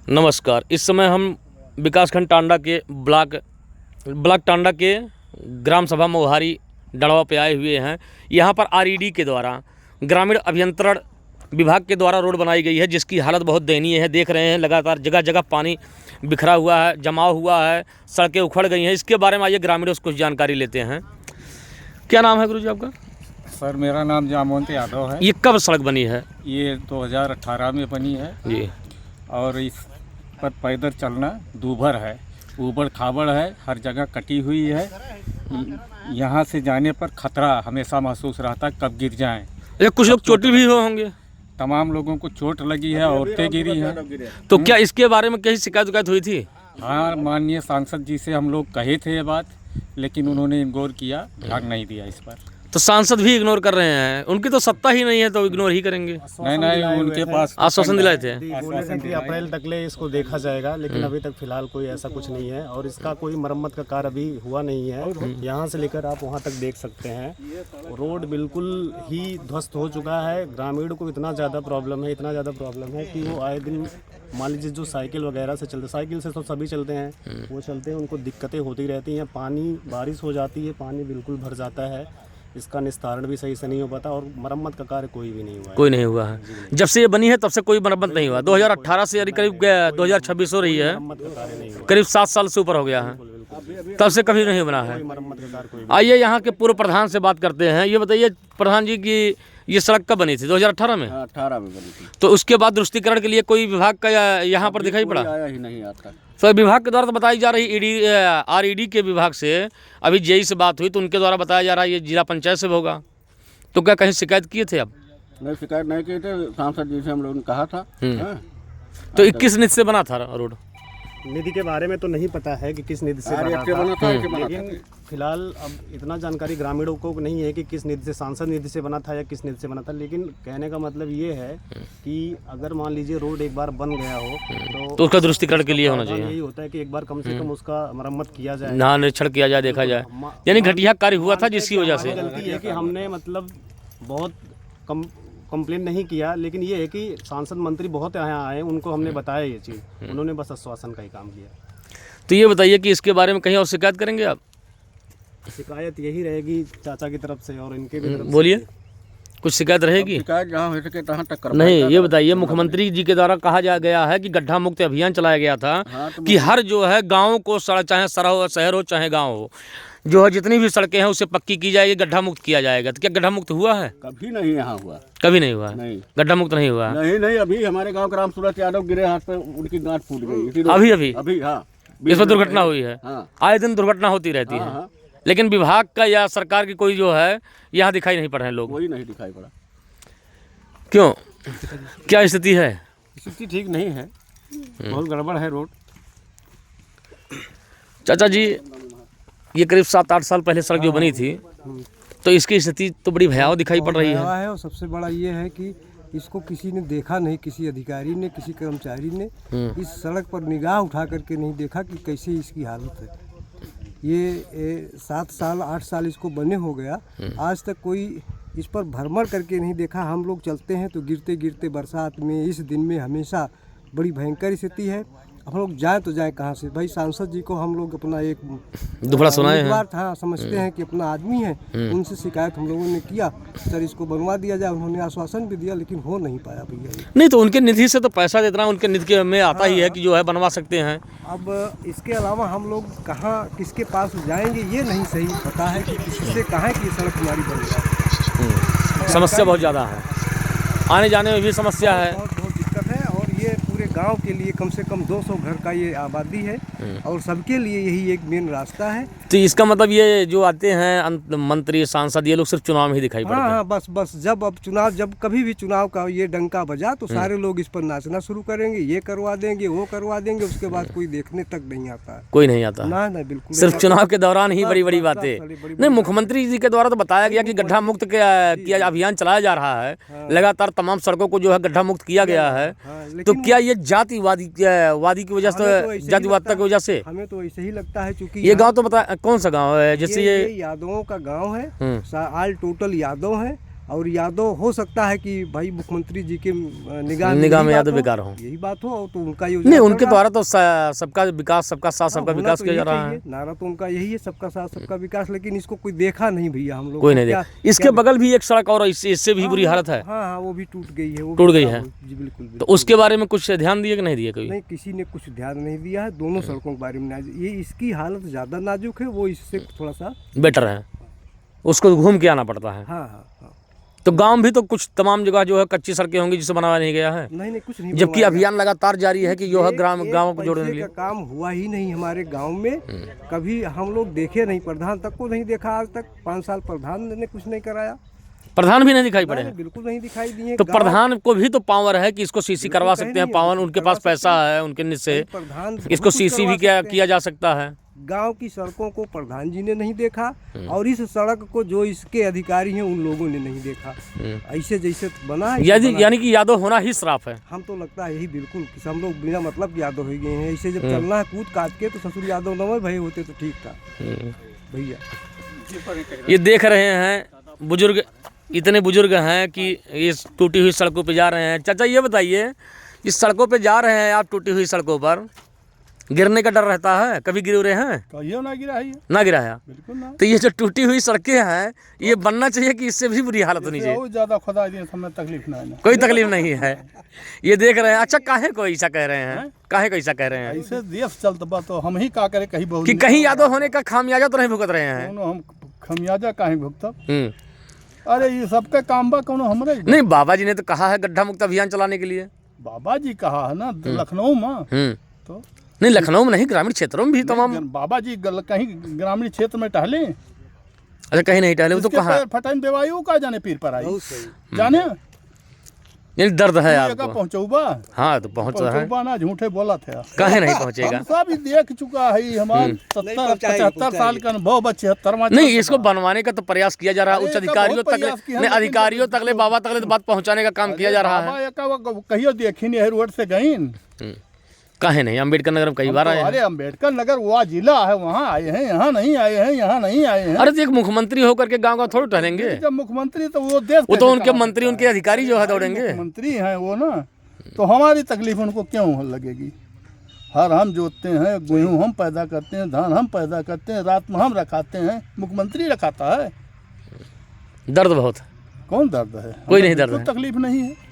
नमस्कार। इस समय हम विकासखंड टांडा के ब्लॉक टांडा के ग्राम सभा मोहारी डड़वा पे आए हुए हैं। यहाँ पर आरईडी के द्वारा ग्रामीण अभियंत्रण विभाग के द्वारा रोड बनाई गई है, जिसकी हालत बहुत दयनीय है। देख रहे हैं लगातार जगह जगह पानी बिखरा हुआ है, जमाव हुआ है, सड़कें उखड़ गई हैं। इसके बारे में आइए ग्रामीणों से कुछ जानकारी लेते हैं। क्या नाम है गुरुजी आपका? सर मेरा नाम जामवंत यादव है। ये कब सड़क बनी है? ये 2018 में बनी है जी। और इस पर पैदल चलना दूभर है, ऊबड़ खाबड़ है, हर जगह कटी हुई है। यहाँ से जाने पर खतरा हमेशा महसूस रहता है कब गिर जाएं। ये कुछ लोग चोटिल भी होंगे। तमाम लोगों को चोट लगी है, औरतें गिरी हैं। तो क्या इसके बारे में कहीं शिकायत हुई थी? हाँ, माननीय सांसद जी से हम लोग कहे थे ये बात, लेकिन उन्होंने इग्नोर किया, ध्यान नहीं दिया इस पर। तो सांसद भी इग्नोर कर रहे हैं, उनकी तो सत्ता ही नहीं है तो इग्नोर ही करेंगे। नहीं, उनके पास आश्वासन दिलाए थे। बोले थे कि अप्रैल तक ले इसको देखा जाएगा, लेकिन अभी तक फिलहाल कोई ऐसा कुछ नहीं है और इसका कोई मरम्मत का कार्य अभी हुआ नहीं है। यहाँ से लेकर आप वहाँ तक देख सकते हैं, रोड बिल्कुल ही ध्वस्त हो चुका है। ग्रामीण को इतना ज़्यादा प्रॉब्लम है कि वो आए दिन, मान लीजिए जो साइकिल वगैरह से चलते, साइकिल से तो सभी चलते हैं, वो चलते हैं, उनको दिक्कतें होती रहती हैं। पानी, बारिश हो जाती है, पानी बिल्कुल भर जाता है, इसका निस्तारण भी सही से नहीं हो पाता और मरम्मत का कार्य कोई भी नहीं हुआ है। कोई नहीं हुआ है। जब से ये बनी है तब से कोई मरम्मत नहीं हुआ। 2018 से करीब 2026 हो रही है, मरम्मत का कार्य नहीं हुआ, करीब 7 साल से ऊपर हो गया है, तब से कभी नहीं बना है। मरम्मत का कार्य कोई आइए यहाँ के पूर्व प्रधान से बात करते हैं। ये बताइए प्रधान जी की ये सड़क कब बनी थी? 2018 में? 18 में बनी थी। तो उसके बाद दृष्टिकरण के लिए कोई विभाग का यहाँ पर दिखाई पड़ा? आया ही नहीं आता। तो विभाग के द्वारा तो बताई जा रही आरईडी के विभाग से अभी जेई से बात हुई तो उनके द्वारा बताया जा रहा है ये जिला पंचायत से होगा। तो क्या कहीं शिकायत किए थे आप? नहीं, शिकायत नहीं की थे। सांसद जी से हम लोगों ने कहा था। हाँ। तो 21 निधि से बना था रोड? निधि के बारे में तो नहीं पता है कि किस निधि से बना था, लेकिन फिलहाल अब इतना जानकारी ग्रामीणों को नहीं है कि किस निधि से, सांसद निधि से बना था या किस निधि से बना था। लेकिन कहने का मतलब ये है कि अगर मान लीजिए रोड एक बार बन गया हो तो उसका दृष्टिकरण के लिए होना चाहिए। यही होता है कि एक बार कम से कम उसका मरम्मत किया जाए, ना निरीक्षण किया जाए, देखा जाए। यानी घटिया कार्य हुआ था जिसकी वजह से गलती है कि हमने मतलब बहुत कंप्लेन नहीं किया, लेकिन ये है कि सांसद मंत्री बहुत यहाँ आए, उनको हमने बताया ये चीज़, उन्होंने बस आश्वासन का ही काम किया। तो ये बताइए कि इसके बारे में कहीं और शिकायत करेंगे आप? शिकायत यही रहेगी चाचा की तरफ से और इनके भी तरफ से। बोलिए, कुछ शिकायत रहेगी? शिकायत जहाँ हो सके तहाँ तक नहीं, ये बताइए मुख्यमंत्री जी के द्वारा कहा जा गया है कि गड्ढा मुक्त अभियान चलाया गया था। हाँ, तो कि हर जो है गाँव को सड़क, चाहे शहर हो चाहे गाँव हो, जो है जितनी भी सड़कें हैं उसे पक्की की जाएगी, गड्ढा मुक्त किया जाएगा। तो क्या गड्ढा मुक्त हुआ है? कभी नहीं यहाँ हुआ। कभी नहीं हुआ? नहीं, गड्ढा मुक्त नहीं हुआ? नहीं। अभी हमारे गांव का राम सूरत यादव गिरे, हाथ पे उनकी गांठ फूट गई। अभी हाँ, इस पर दुर्घटना हुई है। हाँ। आए दिन दुर्घटना होती रहती है। हाँ। लेकिन विभाग का या सरकार की कोई जो है यहाँ दिखाई नहीं पड़ रहे हैं लोग। कोई नहीं दिखाई पड़ा। क्यों, क्या स्थिति है? स्थिति ठीक नहीं है, बहुत गड़बड़ है रोड। चाचा जी, ये करीब 7-8 साल पहले सड़क जो बनी थी, तो इसकी स्थिति तो बड़ी भयावह दिखाई पड़ रही है। और सबसे बड़ा ये है कि इसको किसी ने देखा नहीं, किसी अधिकारी ने, किसी कर्मचारी ने इस सड़क पर निगाह उठा करके नहीं देखा कि कैसे इसकी हालत है। ये 7 साल 8 साल इसको बने हो गया, आज तक कोई इस पर भ्रमण करके नहीं देखा। हम लोग चलते हैं तो गिरते गिरते बरसात में, इस दिन में हमेशा बड़ी भयंकर स्थिति है। हम लोग जाएँ तो जाएँ कहाँ से? भाई सांसद जी को हम लोग अपना एक दुबड़ा सुनाए हैं। हाँ, समझते हैं कि अपना आदमी है, उनसे शिकायत हम लोगों ने किया, सर इसको बनवा दिया जाए। उन्होंने आश्वासन भी दिया, लेकिन हो नहीं पाया भैया। नहीं, तो उनके निधि से तो पैसा इतना उनके निधि में आता ही है कि जो है बनवा सकते हैं। अब इसके अलावा हम लोग कहाँ, किसके पास जाएंगे ये नहीं सही पता है कि किससे कहाँ की सड़क हमारी बन जाए। समस्या बहुत ज़्यादा है, आने जाने में भी समस्या है। बहुत दिक्कत है और ये पूरे गांव के लिए कम से कम 200 घर का ये आबादी है और सबके लिए यही एक मेन रास्ता है। तो इसका मतलब ये जो आते हैं मंत्री सांसद, ये लोग सिर्फ चुनाव में ही दिखाई पड़ते हैं। हाँ, बस जब कभी भी चुनाव का ये डंका बजा तो सारे लोग इस पर नाचना शुरू करेंगे, ये करवा देंगे, वो करवा देंगे, उसके बाद कोई देखने तक नहीं आता। कोई नहीं आता? ना, बिल्कुल। सिर्फ चुनाव के दौरान ही बड़ी बड़ी बातें। नहीं, मुख्यमंत्री जी के द्वारा तो बताया गया कि गड्ढा मुक्त किया अभियान चलाया जा रहा है, लगातार तमाम सड़कों को जो है गड्ढा मुक्त किया गया है। तो क्या ये जातिवादी की वजह से, जातिवादिता की वजह से? हमें तो ऐसे ही लगता है, क्योंकि ये गांव तो बता कौन सा गांव है? जैसे ये यादवों का गांव है, ऑल टोटल यादव है और यादव हो सकता है कि भाई मुख्यमंत्री जी के निगाह निगाह में यही यादव बात हो, बेकार हो। यही बात हो तो उनका योजना नहीं, चल उनके रहा द्वारा तो सबका विकास, सबका साथ, सबका होना विकास तो किया जा यही रहा है। चाहिए। नारा तो उनका यही है, सबका साथ सबका विकास, लेकिन इसको कोई देखा नहीं भैया, हम लोग कोई को नहीं क्या- देखा। इसके बगल भी एक सड़क और इससे भी बुरी हालत है, हाँ हाँ वो भी टूट गई है, वो टूट भी गई खराब है। हो- जी बिल्कुल तो बिल्कुल। उसके बारे में कुछ ध्यान दिए कि नहीं दिए कोई? नहीं, किसी ने कुछ ध्यान नहीं दिया है। दोनों सड़कों के बारे में ये इसकी हालत ज़्यादा नाजुक है, वो इससे थोड़ा सा बेटर है, उसको घूम के आना पड़ता है। हाँ हाँ हाँ। तो गांव भी तो कुछ तमाम जगह जो है कच्ची सड़कें होंगी जिसे बनाया नहीं गया है, नहीं कुछ नहीं जबकि बनवाया। अभियान लगातार जारी है कि जो है एक- गांव एक को जोड़ने के पैसे लिए। का काम हुआ ही नहीं हमारे गांव में, कभी हम लोग देखे नहीं, प्रधान तक को नहीं देखा आज तक। 5 साल प्रधान ने कुछ नहीं कराया, प्रधान भी नहीं दिखाई पड़े हैं। बिल्कुल नहीं दिखाई दिए। तो गाँव- प्रधान को भी तो पावर है कि इसको सीसी करवा कहीं सकते हैं, नहीं, पावर उनके करवा पास पैसा है उनके से प्रधान बहुत इसको कुछ सीसी करवा भी क्या सकते हैं। किया जा सकता है। गांव की सड़कों को प्रधान जी ने नहीं देखा, और इस सड़क को जो इसके अधिकारी हैं उन लोगों ने नहीं देखा। ऐसे जैसे बना है, ऐसे बना। यानी कि यादव होना ही श्राप है। हम तो लगता है यही बिल्कुल कि हम लोग बिना मतलब के यादव हो गए हैं। ऐसे जब चलना है कूद काट के तो ससुर यादव न भाई होते तो ठीक था भैया। ये देख रहे हैं बुजुर्ग, इतने बुजुर्ग हैं कि इस टूटी हुई सड़कों पे जा रहे हैं। चाचा ये बताइए, इस सड़कों पे जा रहे हैं आप, टूटी हुई सड़कों पर गिरने का डर रहता है? कभी गिरे उरे हैं? कहियो ना गिरा है, ना गिरा है? बिल्कुल ना। तो ये जो टूटी हुई सड़कें हैं, ये बनना चाहिए कि इससे भी बुरी हालत होनी चाहिए? बहुत ज्यादा खुदा दिन हमें तकलीफ ना है। कोई तकलीफ नहीं है। ये देख रहे हैं। अच्छा, काहे को ऐसा कह रहे हैं? काहे को ऐसा कह रहे हैं ऐसे देश चलता बा तो हम ही का करे, कहीं बहुत कि कहीं यादव होने का खामियाजा तो नहीं भुगत रहे हैं? कोनो हम खमियाजा काहे भुगतब? हम्म। अरे ये सबका काम बा, कोनो हमरे बा। नहीं, बाबा जी ने तो कहा है गड्ढा मुक्त अभियान चलाने के लिए। बाबा जी कहा है ना लखनऊ में, तो नहीं, लखनऊ में नहीं, ग्रामीण क्षेत्रों में भी तमाम। बाबा जी कहीं ग्रामीण क्षेत्र में टहले, अच्छा, कहीं नहीं टहले, वो तो कहा फटाइन देवायु का जाने पीर पर आई जाने यानी दर्द है जगह आपको। पहुंचौबा, हाँ, तो पहुंच रहा है। पहुंचौबा ना, झूठे बोला थे। काहे नहीं पहुंचेगा? हम सब देख चुका है, हमारे 70-75 साल का अनुभव, 76वां। नहीं, इसको बनवाने का तो प्रयास किया जा रहा है। अरे, उच्च इसका अधिकारियों बहुत तक, प्रयास किया, नहीं, लेकिन अधिकारियों तक, बाबा तक बात पहुंचाने का काम किया जा रहा है। कहियो देखी नहीं है, रोड से गई। काहे नहीं? अम्बेडकर नगर में कई बार आए हैं। अरे अम्बेडकर नगर वह जिला है, वहाँ आए हैं, यहाँ नहीं आए हैं, यहाँ नहीं आए हैं। अरे तो एक मुख्यमंत्री होकर के गाँव थोड़ी टहलेंगे? जब मुख्यमंत्री तो वो देश वो तो कैसे उनके कमा मंत्री, सकता उनके अधिकारी जो है दौड़ेंगे। मुख्यमंत्री हैं वो ना, तो हमारी तकलीफ उनको क्यों लगेगी? हर हम जोतते हैं, गेहूँ हम पैदा करते हैं, धान हम पैदा करते हैं, रात में हम रखाते हैं, मुख्यमंत्री रखाता है। दर्द बहुत है। कौन दर्द है? कोई नहीं हमें दर्द बिल्कुल है। तकलीफ नहीं है।